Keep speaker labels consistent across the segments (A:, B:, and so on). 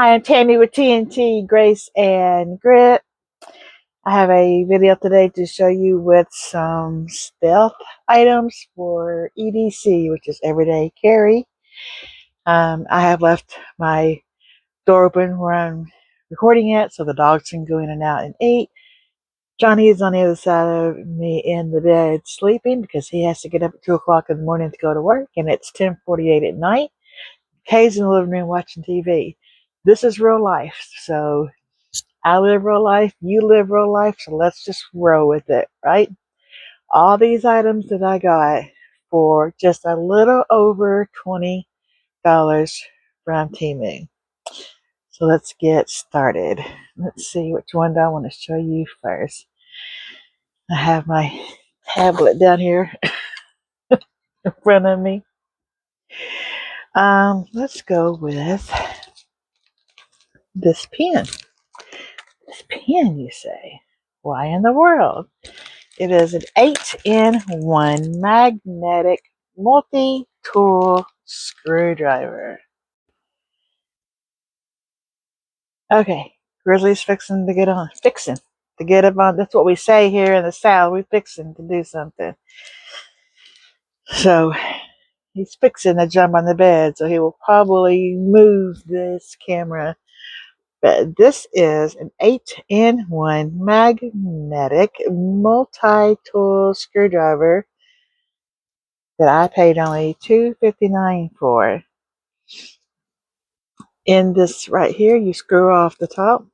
A: Hi, I'm Tammy with TNT, Grace, and Grit. I have a video today to show you with some stealth items for EDC, which is everyday carry. I have left my door open where I'm recording it so the dogs can go in and out and eat. Johnny is on the other side of me in the bed sleeping because he has to get up at 2 o'clock in the morning to go to work, and it's 10:48 at night. Kay's in the living room watching TV. This is real life, so I live real life, you live real life, so let's just roll with it, right? All these items that I got for just a little over $20 from Temu. So let's get started. Let's see which one do I want to show you first. I have my tablet down here in front of me. Let's go with this pen. This pen, you say? Why in the world? It is an 8-in-1 magnetic multi-tool screwdriver. Okay, Grizzly's fixing to get on. Fixing to get up on. That's what we say here in the South. We're fixing to do something. So he's fixing to jump on the bed. So he will probably move this camera. But this is an 8-in-1 magnetic multi-tool screwdriver that I paid only $2.59 for. In this right here, you screw off the top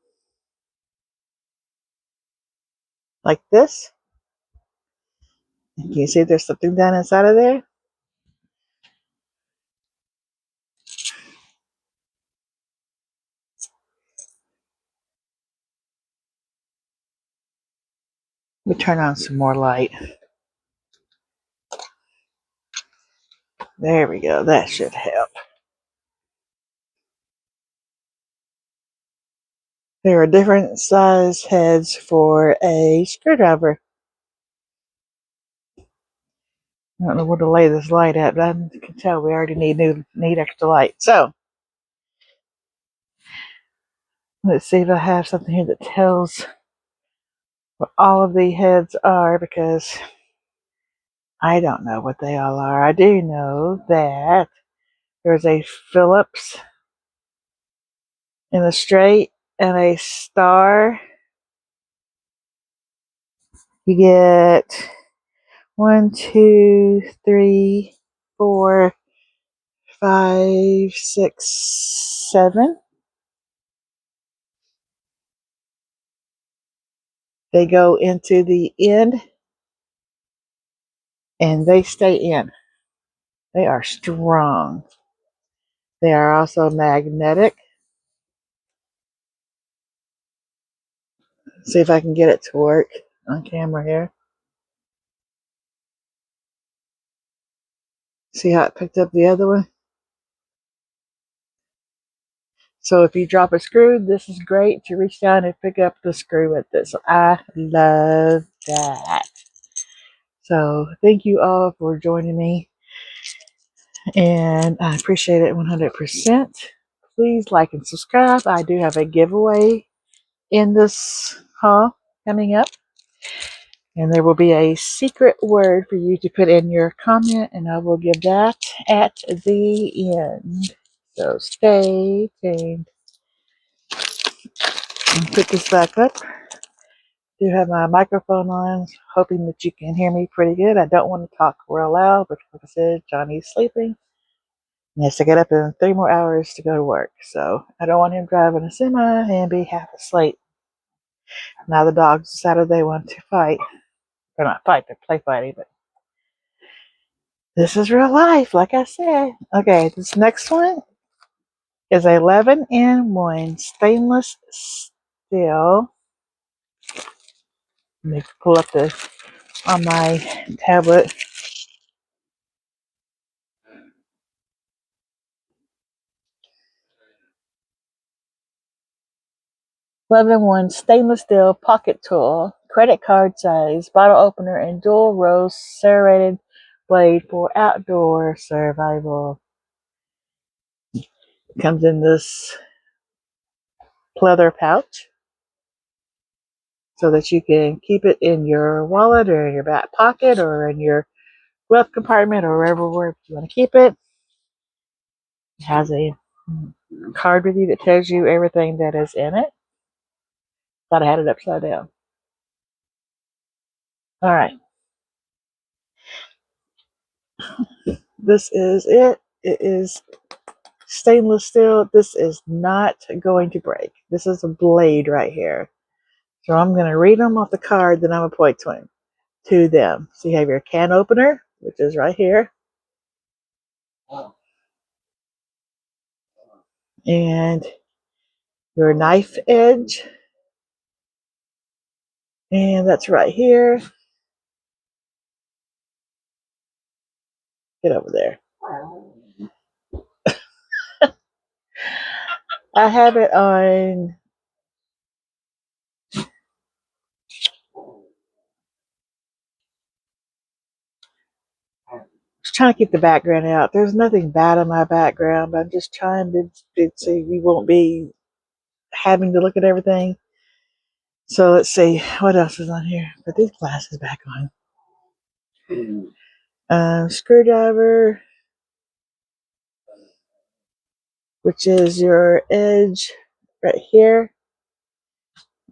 A: like this. Can you see there's something down inside of there? Let me turn on some more light. There we go. That should help. There are different size heads for a screwdriver. I don't know where to lay this light at, but I can tell we already need extra light. So let's see if I have something here that tells what all of the heads are, because I don't know what they all are. I do know that there's a Phillips in the straight and a star. You get 1, 2, 3, 4, 5, 6, 7. They go into the end and they stay in. They are strong. They are also magnetic. See if I can get it to work on camera here. See how it picked up the other one? So if you drop a screw, this is great to reach down and pick up the screw with this. So I love that. So thank you all for joining me, and I appreciate it 100%. Please like and subscribe. I do have a giveaway in this haul coming up, and there will be a secret word for you to put in your comment, and I will give that at the end. So stay tuned. And put this back up. I do have my microphone on, hoping that you can hear me pretty good. I don't want to talk real loud, but like I said, Johnny's sleeping. He has to get up in 3 more hours to go to work. So I don't want him driving a semi and be half asleep. Now the dogs decided they want to fight. They're not fight, they're play fighting, but this is real life, like I said. Okay, this next one is 11-in-1 stainless steel. Let me pull up this on my tablet. 11-in-1 stainless steel pocket tool, credit card size, bottle opener, and dual row serrated blade for outdoor survival. It comes in this pleather pouch so that you can keep it in your wallet or in your back pocket or in your glove compartment or wherever you want to keep it. It has a card with you that tells you everything that is in it. Thought I had it upside down. All right. This is it. It is stainless steel. This is not going to break. This is a blade right here. So I'm going to read them off the card, then I'm going to point to them. So you have your can opener, which is right here. And your knife edge. And that's right here. Get over there. I have it on. Just trying to keep the background out. There's nothing bad in my background, but I'm just trying to see we won't be having to look at everything. So let's see what else is on here. Put these glasses back on. Screwdriver, which is your edge right here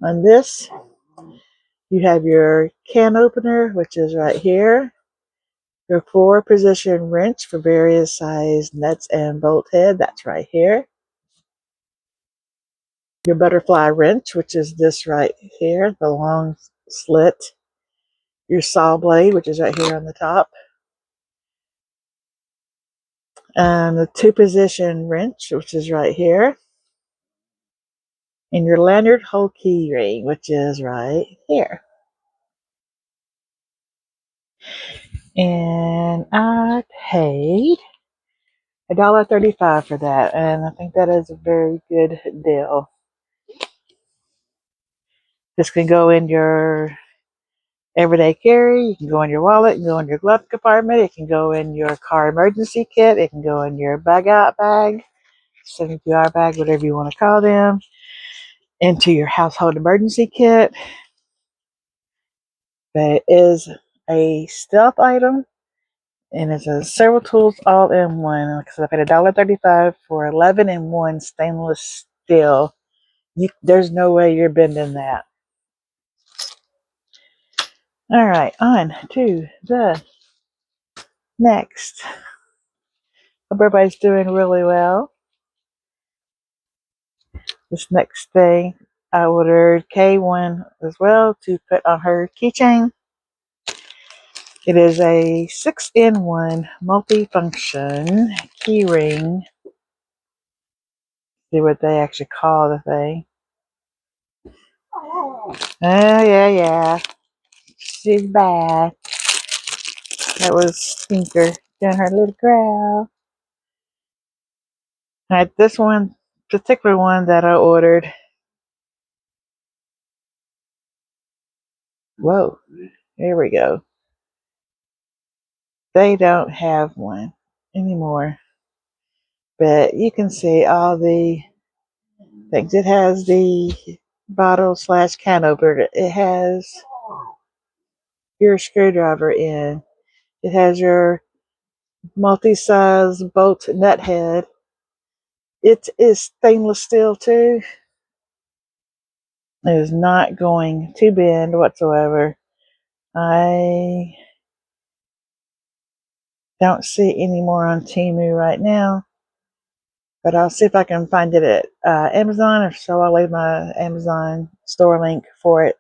A: on this. You have your can opener, which is right here. Your 4-position wrench for various size nuts and bolt head, that's right here. Your butterfly wrench, which is this right here, the long slit. Your saw blade, which is right here on the top. And the 2-position wrench, which is right here. And your lanyard hole key ring, which is right here. And I paid $1.35 for that, and I think that is a very good deal. This can go in your everyday carry, you can go in your wallet, it can go in your glove compartment, it can go in your car emergency kit, it can go in your bug out bag, CPR bag, whatever you want to call them, into your household emergency kit. That is a stealth item, and it's a several tools all in one. Like I said, I paid $1.35 for 11-in-1 stainless steel. There's no way you're bending that. All right, on to the next. Hope everybody's doing really well. This next thing, I ordered K1 as well to put on her keychain. It is a 6-in-1 multi-function key ring. See what they actually call the thing. Oh, yeah. She's bad. That was Tinker doing her little growl. Alright, this one, particular one that I ordered. Whoa, here we go. They don't have one anymore. But you can see all the things. It has the bottle / can opener. It has your screwdriver in. It has your multi-size bolt nut head. It is stainless steel too. It is not going to bend whatsoever. I don't see any more on Temu right now, but I'll see if I can find it at Amazon, or so I'll leave my Amazon store link for it.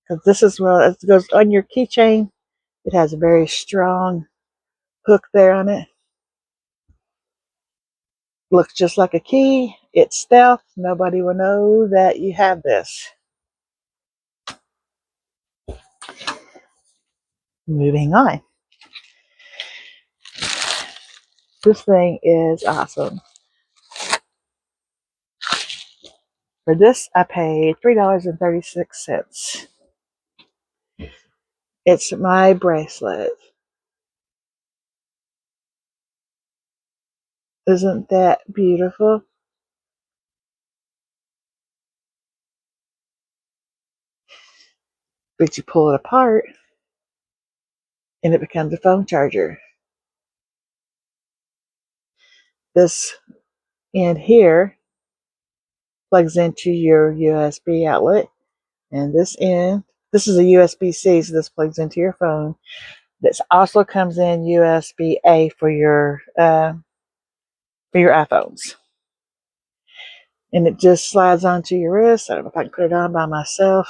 A: Because this is where it goes on your keychain. It has a very strong hook there on it. Looks just like a key. It's stealth. Nobody will know that you have this. Moving on. This thing is awesome. For this, I paid $3.36. It's my bracelet. Isn't that beautiful? but you pull it apart and it becomes a phone charger. This end here plugs into your USB outlet, and this end, this is a USB-C, so this plugs into your phone. This also comes in USB-A for your iPhones, and it just slides onto your wrist. I don't know if I can put it on by myself.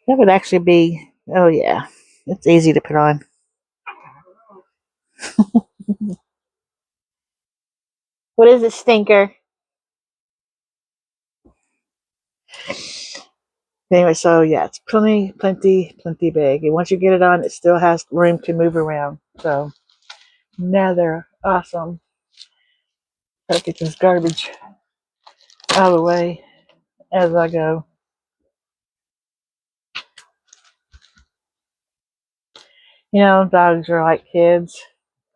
A: That would actually be, oh yeah, it's easy to put on. What is it, stinker? Anyway, so yeah, it's plenty big. And once you get it on, it still has room to move around. So now they're awesome. Gotta get this garbage out of the way as I go. You know, dogs are like kids.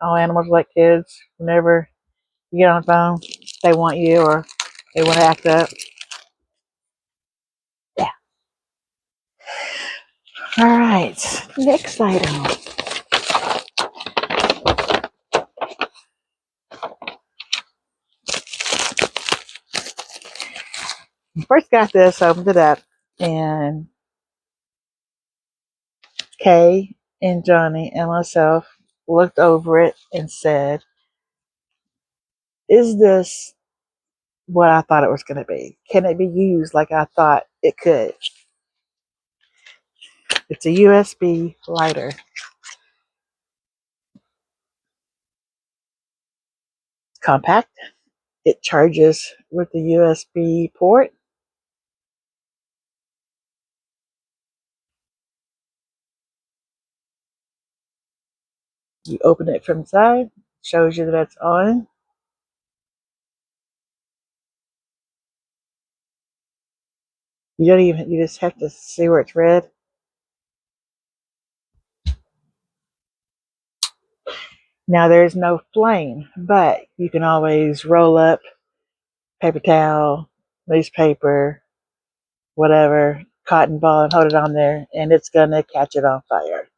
A: All animals are like kids. Whenever you get on the phone, they want you or they want to act up. Yeah. All right. Next item. First got this, opened it up, and Kay and Johnny and myself looked over it and said, is this what I thought it was going to be? Can it be used like I thought it could? It's a USB lighter. It's compact. It charges with the USB port. You open it from the side, shows you that it's on. You just have to see where it's red. Now there's no flame, but you can always roll up paper towel, newspaper, whatever, cotton ball, and hold it on there, and it's gonna catch it on fire.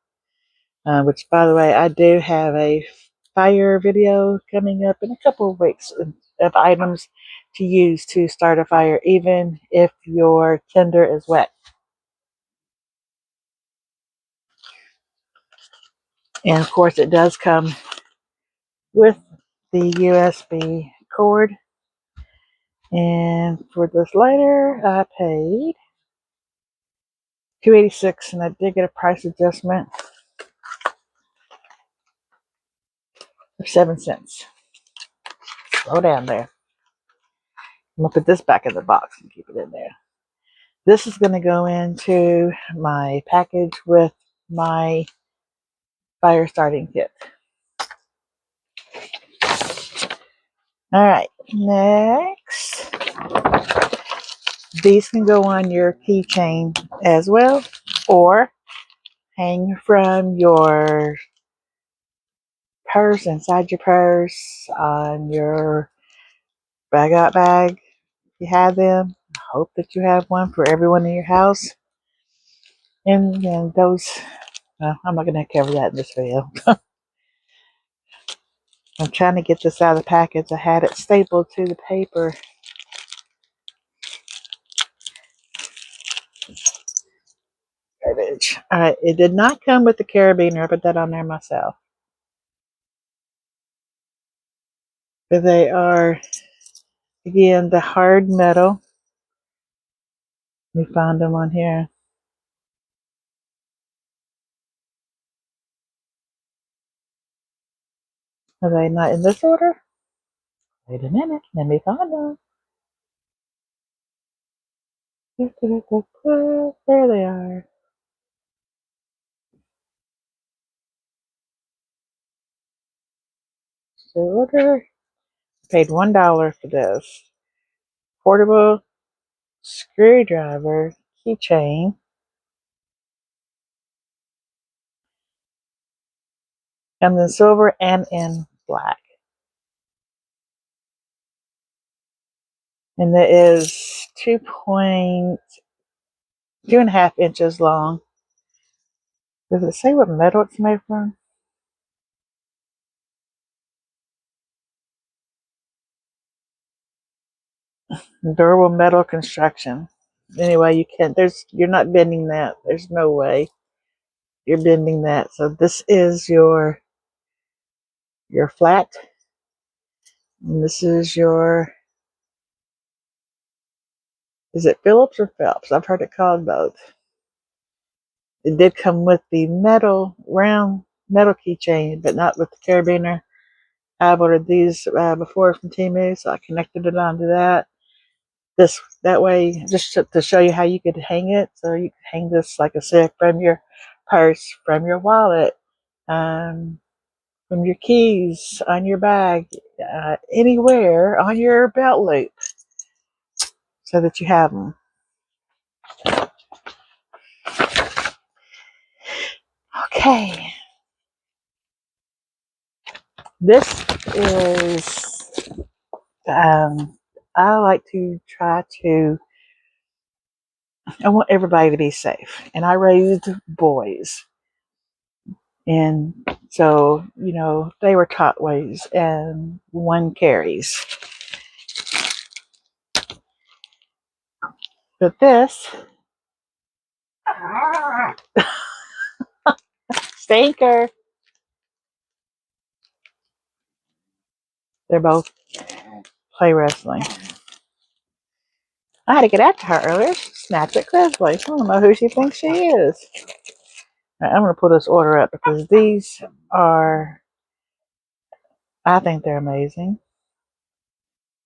A: Which, by the way, I do have a fire video coming up in a couple of weeks of items to use to start a fire, even if your tinder is wet. And of course, it does come with the USB cord. And for this lighter, I paid $2.86, and I did get a price adjustment of 7 cents. Slow down there. I'm gonna put this back in the box and keep it in there. This is gonna go into my package with my fire starting kit. All right, next. These can go on your keychain as well, or hang from your purse, inside your purse, on your bag out bag. If you have them, I hope that you have one for everyone in your house. And then those, I'm not going to cover that in this video. I'm trying to get this out of the package. I had it stapled to the paper. Garbage. All right, it did not come with the carabiner. I put that on there myself. But they are, again, the hard metal. We found them on here. Are they not in this order? Wait a minute. Let me find them. There they are. So order. Paid $1 for this. Portable screwdriver keychain. Comes in silver and in black. And it is 2.5 inches long. Does it say what metal it's made from? Durable metal construction. Anyway, you're not bending that. There's no way you're bending that. So this is your flat, and this is is it Phillips or Phelps? I've heard it called both. It did come with the round metal keychain, but not with the carabiner. I've ordered these before from Temu, so I connected it onto that. That way, just to show you how you could hang it. So you could hang this, like I said, from your purse, from your wallet, um, from your keys, on your bag, anywhere on your belt loop, so that you have them. Okay, this is. I like to try to. I want everybody to be safe, and I raised boys. And so, they were taught ways, and one carries. But this stinker, they're both play wrestling. I had to get after her earlier. She snapped at Grizzly. I don't know who she thinks she is. Right, I'm going to pull this order up because these are, I think they're amazing.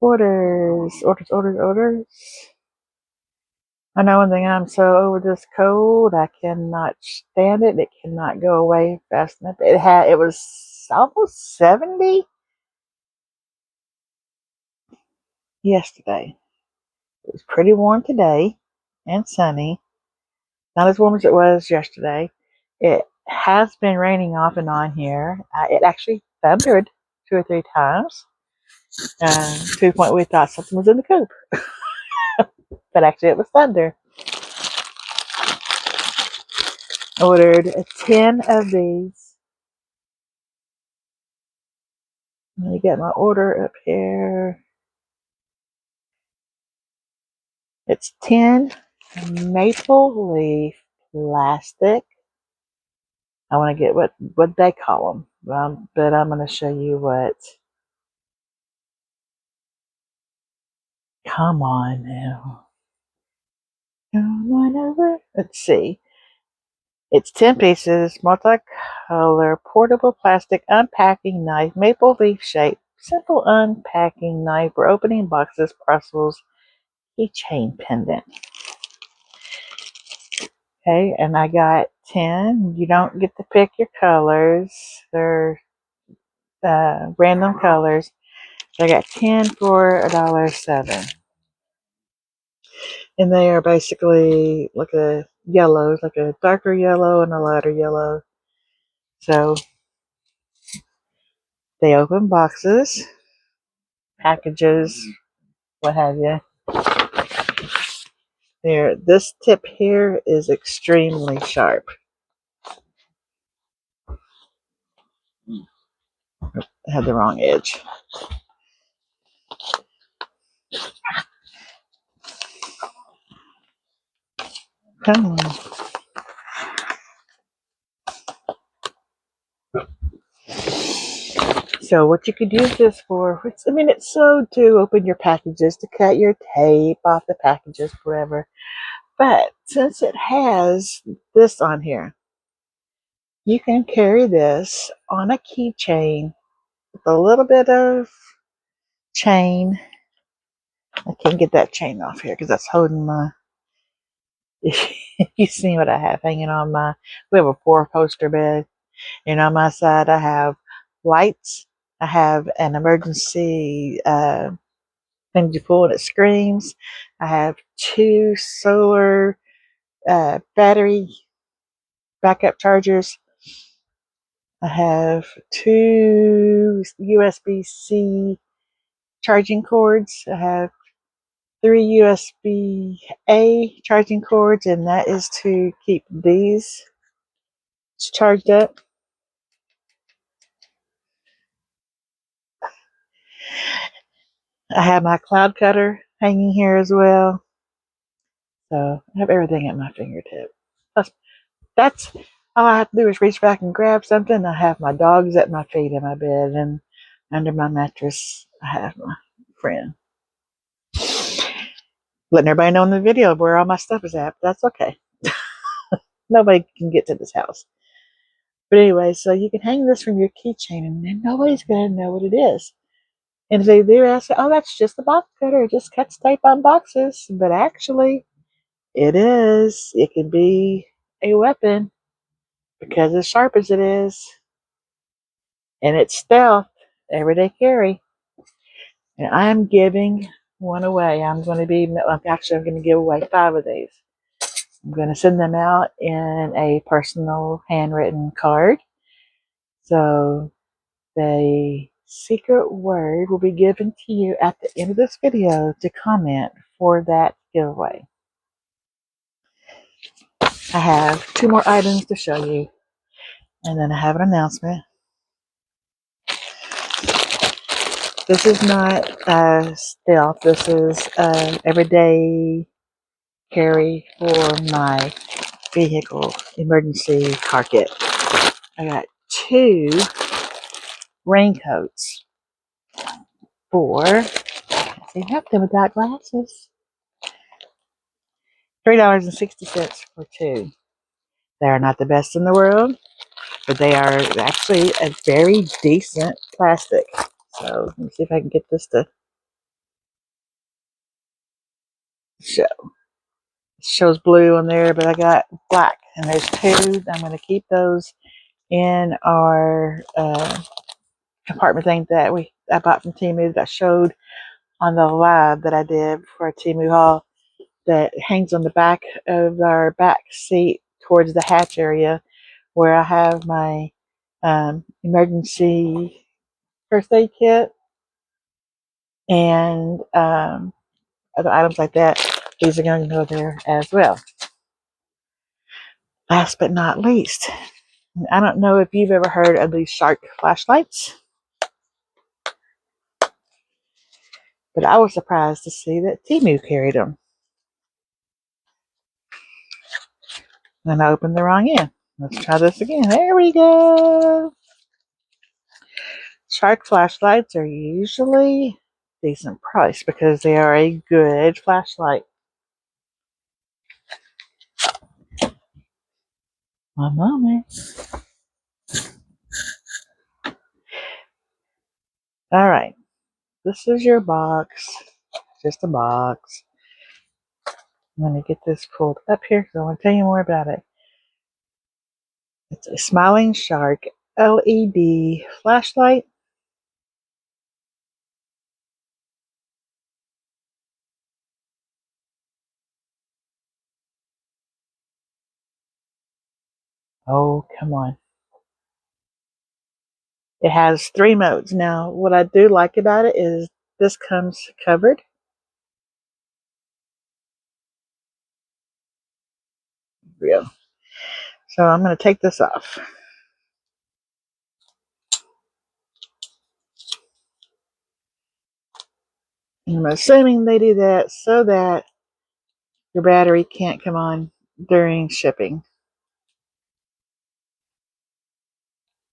A: Orders. I know one thing, I'm so over this cold. I cannot stand it. It cannot go away fast enough. It was almost 70 yesterday. It was pretty warm today and sunny. Not as warm as it was yesterday. It has been raining off and on here. It actually thundered 2 or 3 times. To the point we thought something was in the coop. But actually it was thunder. Ordered 10 of these. Let me get my order up here. It's 10 maple leaf plastic. I want to get what they call them, but I'm going to show you what. Come on now. Come on over. Let's see. It's 10 pieces, multicolor, portable plastic unpacking knife, maple leaf shape, simple unpacking knife for opening boxes, parcels, keychain pendant. Okay, and I got 10. You don't get to pick your colors. They're random colors. So I got 10 for $1.07. And they are basically like a yellow, like a darker yellow and a lighter yellow. So they open boxes, packages, what have you. There, this tip here is extremely sharp. I had the wrong edge. Come on. So what you could use this for, it's so to open your packages, to cut your tape off the packages, whatever. But since it has this on here, you can carry this on a keychain with a little bit of chain. I can't get that chain off here because that's holding my. You see what I have hanging on we have a 4-poster bed, and on my side I have lights. I have an emergency thing you pull and it screams. I have 2 solar battery backup chargers. I have 2 USB-C charging cords. I have 3 USB-A charging cords, and that is to keep these charged up. I have my cloud cutter hanging here as well. So I have everything at my fingertip. That's all I have to do is reach back and grab something. I have my dogs at my feet in my bed, and under my mattress I have my friend. Letting everybody know in the video where all my stuff is at, but that's okay. Nobody can get to this house. But anyway, so you can hang this from your keychain, and then nobody's going to know what it is. And if they do ask, oh, that's just a box cutter. It just cuts tape on boxes. But actually, it is. It can be a weapon because as sharp as it is, and it's stealth, everyday carry. And I'm giving one away. I'm going to give away 5 of these. I'm going to send them out in a personal handwritten card. So the secret word will be given to you at the end of this video to comment for that giveaway. I have 2 more items to show you, and then I have an announcement. This is not stealth. This is everyday carry for my vehicle emergency car kit. I got 2 raincoats for, see, have them without glasses. $3.60 for 2. They are not the best in the world, but they are actually a very decent plastic. So let me see if I can get this to show. It shows blue on there, but I got black, and there's 2. I'm going to keep those in our compartment thing that I bought from Temu that I showed on the live that I did for a Temu haul, that hangs on the back of our back seat towards the hatch area where I have my emergency first aid kit and other items like that. These are going to go there as well. Last but not least, I don't know if you've ever heard of these shark flashlights, but I was surprised to see that Temu carried them. And I opened the wrong end. Let's try this again. There we go. Shark flashlights are usually decent price because they are a good flashlight. One moment. All right. This is your box. Just a box. I'm going to get this pulled up here because I want to tell you more about it. It's a smiling shark LED flashlight. Oh, come on. It has 3 modes. Now, what I do like about it is this comes covered. Real. So I'm going to take this off. I'm assuming they do that so that your battery can't come on during shipping.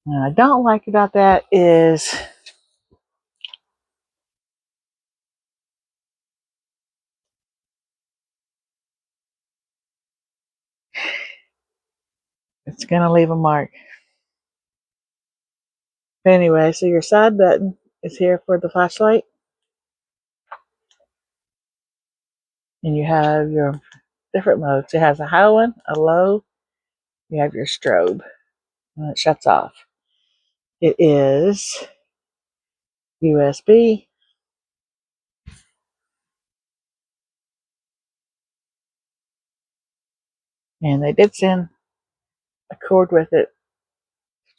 A: What I don't like about that is it's going to leave a mark. But anyway, so your side button is here for the flashlight. And you have your different modes. It has a high one, a low. You have your strobe. And it shuts off. It is USB. And they did send a cord with it.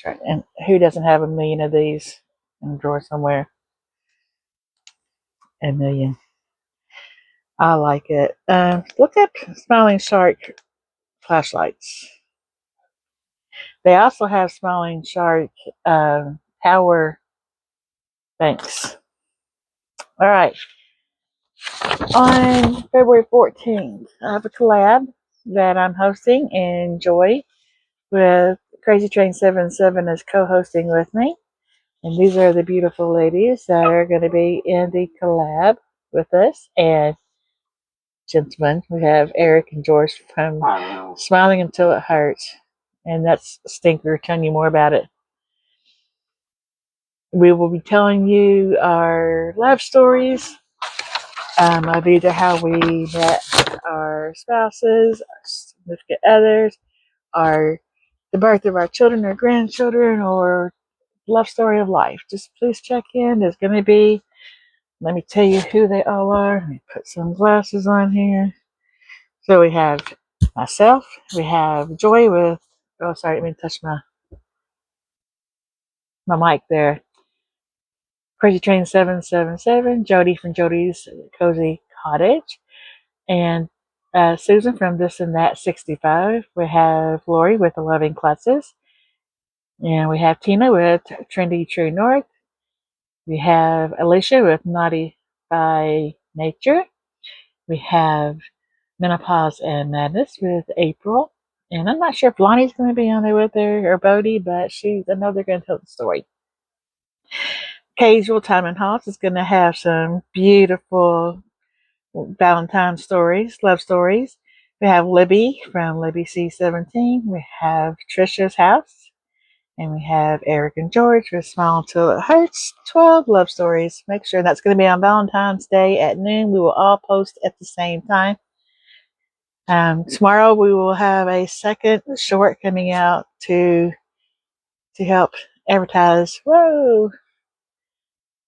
A: And who doesn't have a million of these in a drawer somewhere? A million. I like it. Look up Smiling Shark flashlights. They also have Smiling Shark power banks. All right. On February 14th, I have a collab that I'm hosting and Joy with Crazy Train 77 is co-hosting with me. And these are the beautiful ladies that are going to be in the collab with us. And gentlemen, we have Eric and George from Smiling Until It Hurts. And that's Stinker telling you more about it. We will be telling you our love stories of either how we met our spouses, our significant others, our the birth of our children or grandchildren, or love story of life. Just please check in. There's going to be, let me tell you who they all are. Let me put some glasses on here. So we have myself, we have Joy with, oh, sorry, let me touch my mic there. Crazy Train 777, Jody from Jody's Cozy Cottage, and Susan from This and That 65. We have Lori with the Loving Klutses, and we have Tina with Trendy True North. We have Alicia with Naughty by Nature. We have Menopause and Madness with April. And I'm not sure if Lonnie's going to be on there with her or Bodie, but I know they're going to tell the story. Casual Time and House is going to have some beautiful Valentine stories, love stories. We have Libby from Libby C17. We have Trisha's House. And we have Eric and George with Smile Until It Hurts. 12 love stories. Make sure that's going to be on Valentine's Day at noon. We will all post at the same time. Tomorrow we will have a second short coming out to help advertise. Whoa,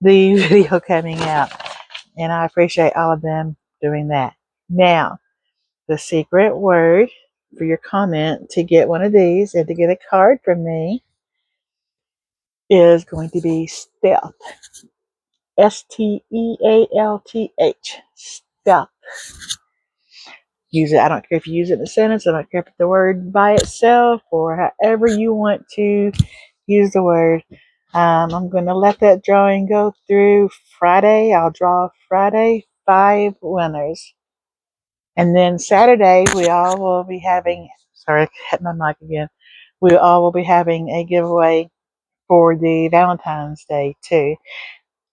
A: the video coming out, and I appreciate all of them doing that. Now, the secret word for your comment to get one of these and to get a card from me is going to be stealth. Stealth. Stealth. Use it. I don't care if you use it in a sentence. I don't care if it's the word by itself or however you want to use the word. I'm going to let that drawing go through Friday. I'll draw Friday 5 winners. And then Saturday, we all will be having, sorry, I hit my mic again. We all will be having a giveaway for the Valentine's Day too.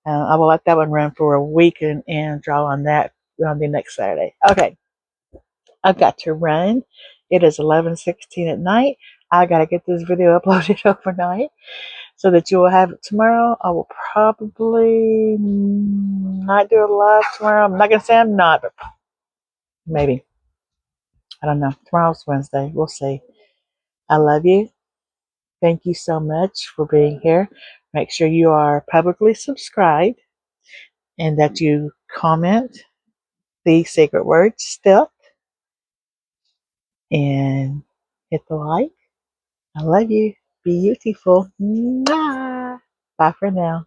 A: I will let that one run for a week and draw on that on the next Saturday. Okay. I've got to run. It is 11:16 at night. I got to get this video uploaded overnight so that you will have it tomorrow. I will probably not do it live tomorrow. I'm not going to say I'm not, but maybe. I don't know. Tomorrow's Wednesday. We'll see. I love you. Thank you so much for being here. Make sure you are publicly subscribed and that you comment the secret word still and hit the like. I love you. Be beautiful. Bye. Bye for now.